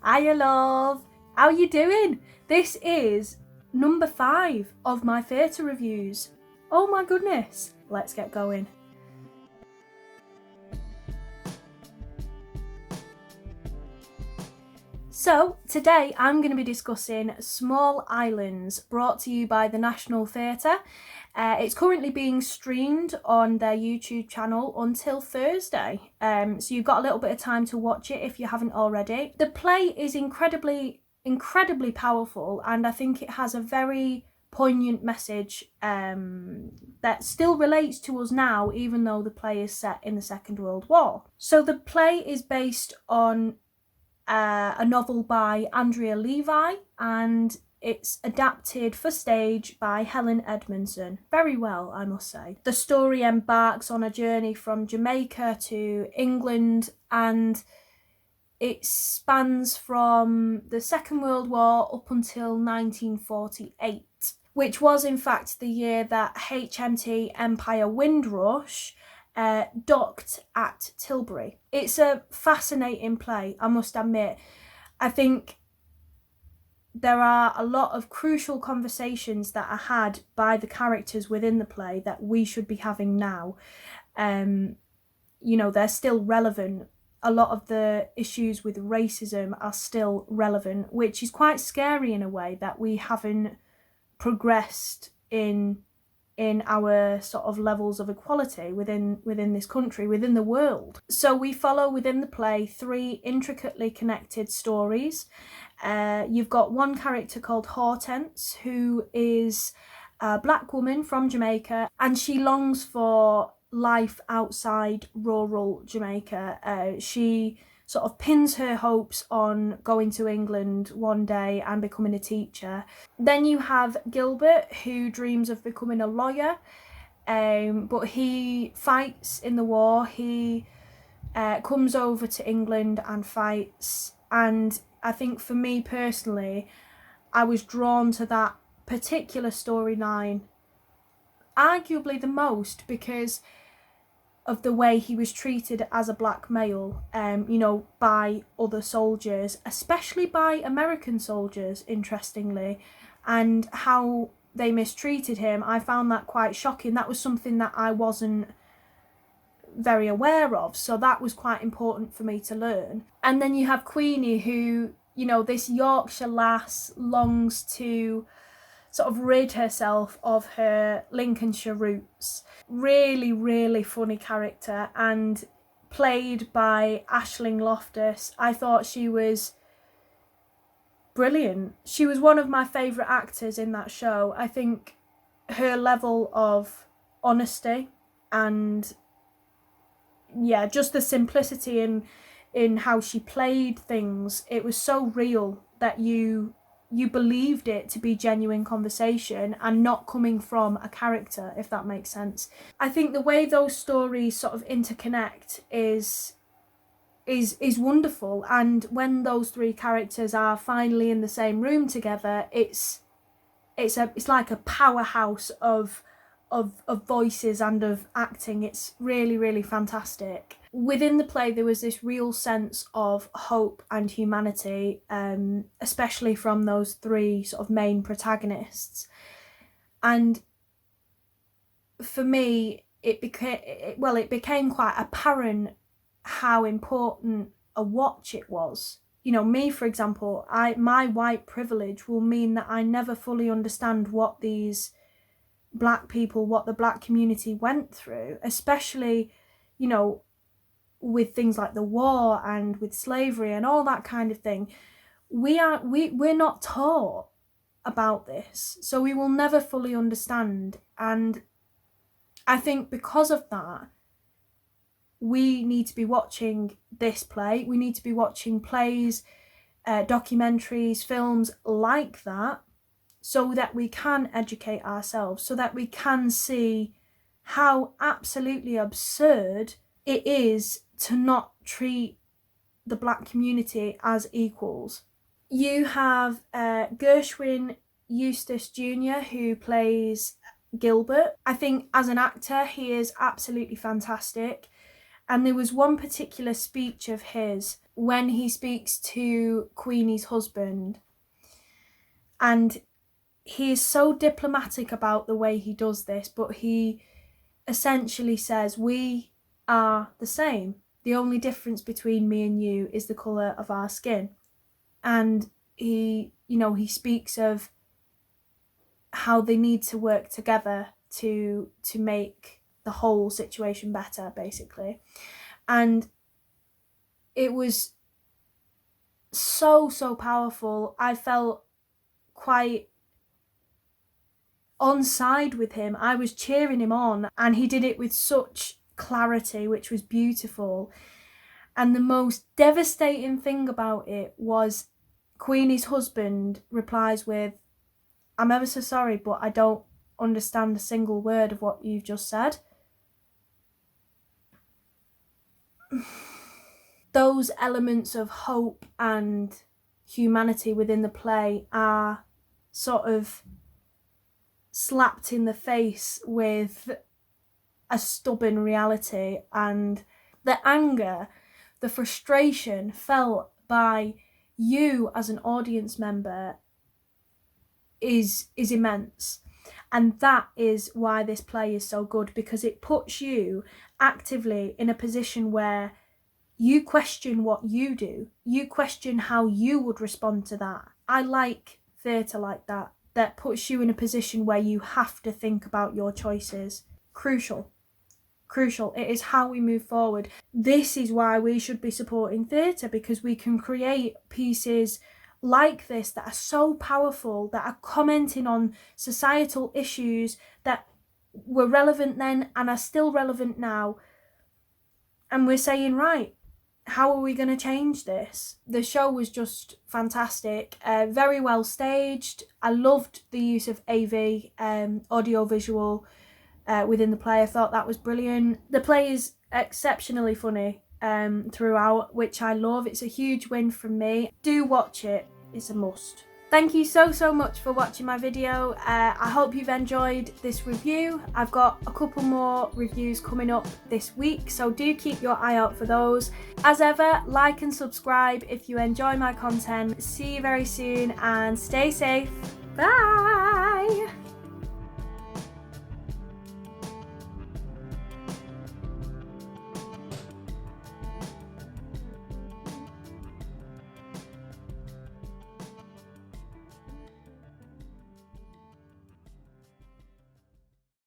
Hiya love, how you doing? This is number 5 of my theatre reviews. Oh my goodness, let's get going. So today I'm going to be discussing Small Islands, brought to you by the National Theatre. It's currently being streamed on their YouTube channel until Thursday, so you've got a little bit of time to watch it if you haven't already. The play is incredibly powerful, and I think it has a very poignant message that still relates to us now, even though the play is set in the Second World War. So the play is based on a novel by Andrea Levy, and it's adapted for stage by Helen Edmondson. Very well, I must say. The story embarks on a journey from Jamaica to England, and it spans from the Second World War up until 1948, which was in fact the year that HMT Empire Windrush docked at Tilbury. It's a fascinating play, I must admit. I think there are a lot of crucial conversations that are had by the characters within the play that we should be having now. They're still relevant. A lot of the issues with racism are still relevant, which is quite scary in a way, that we haven't progressed in our sort of levels of equality within this country, within the world. So we follow within the play 3 intricately connected stories. You've got one character called Hortense, who is a black woman from Jamaica, and she longs for life outside rural Jamaica. She sort of pins her hopes on going to England one day and becoming a teacher. Then you have Gilbert, who dreams of becoming a lawyer, but he fights in the war. He comes over to England and fights, and I think for me personally, I was drawn to that particular storyline arguably the most because of the way he was treated as a black male, by other soldiers, especially by American soldiers, interestingly, and how they mistreated him. I found that quite shocking. That was something that I wasn't very aware of, so that was quite important for me to learn. And then you have Queenie, who, this Yorkshire lass longs to sort of rid herself of her Lincolnshire roots. Really, really funny character, and played by Aisling Loftus. I thought she was brilliant. She was one of my favourite actors in that show. I think her level of honesty and just the simplicity in how she played things, it was so real that you believed it to be genuine conversation and not coming from a character, if that makes sense. I think the way those stories sort of interconnect is wonderful, and when those 3 characters are finally in the same room together, it's like a powerhouse of voices and of acting. It's really, really fantastic. Within the play, there was this real sense of hope and humanity, especially from those 3 sort of main protagonists. And for me, it became quite apparent how important a watch it was. Me, for example, my white privilege will mean that I never fully understand what these black people, what the black community went through, especially, with things like the war and with slavery and all that kind of thing. We're not taught about this, so we will never fully understand. And I think because of that, we need to be watching this play. We need to be watching plays, documentaries, films like that, so that we can educate ourselves, so that we can see how absolutely absurd it is to not treat the black community as equals. You have Gershwin Eustace Jr., who plays Gilbert. I think as an actor, he is absolutely fantastic. And there was one particular speech of his when he speaks to Queenie's husband, and he is so diplomatic about the way he does this, but he essentially says, we are the same. The only difference between me and you is the colour of our skin. And he speaks of how they need to work together to make the whole situation better, basically. And it was so powerful. I felt quite on side with him. I was cheering him on, and he did it with such clarity, which was beautiful. And the most devastating thing about it was Queenie's husband replies with, I'm ever so sorry, but I don't understand a single word of what you've just said. Those elements of hope and humanity within the play are sort of slapped in the face with a stubborn reality, and the anger, the frustration felt by you as an audience member is immense. And that is why this play is so good, because it puts you actively in a position where you question what you do. You question how you would respond to that. I like theatre like that puts you in a position where you have to think about your choices. Crucial. It is how we move forward. This is why we should be supporting theatre, because we can create pieces like this that are so powerful, that are commenting on societal issues that were relevant then and are still relevant now. And we're saying, right, how are we going to change this? The show was just fantastic, very well staged. I loved the use of AV, audio visual, within the play. I thought that was brilliant. The play is exceptionally funny throughout, which I love. It's a huge win from me. Do watch it. It's a must. Thank you so much for watching my video. I hope you've enjoyed this review. I've got a couple more reviews coming up this week, so do keep your eye out for those. As ever, like and subscribe if you enjoy my content. See you very soon and stay safe. Bye!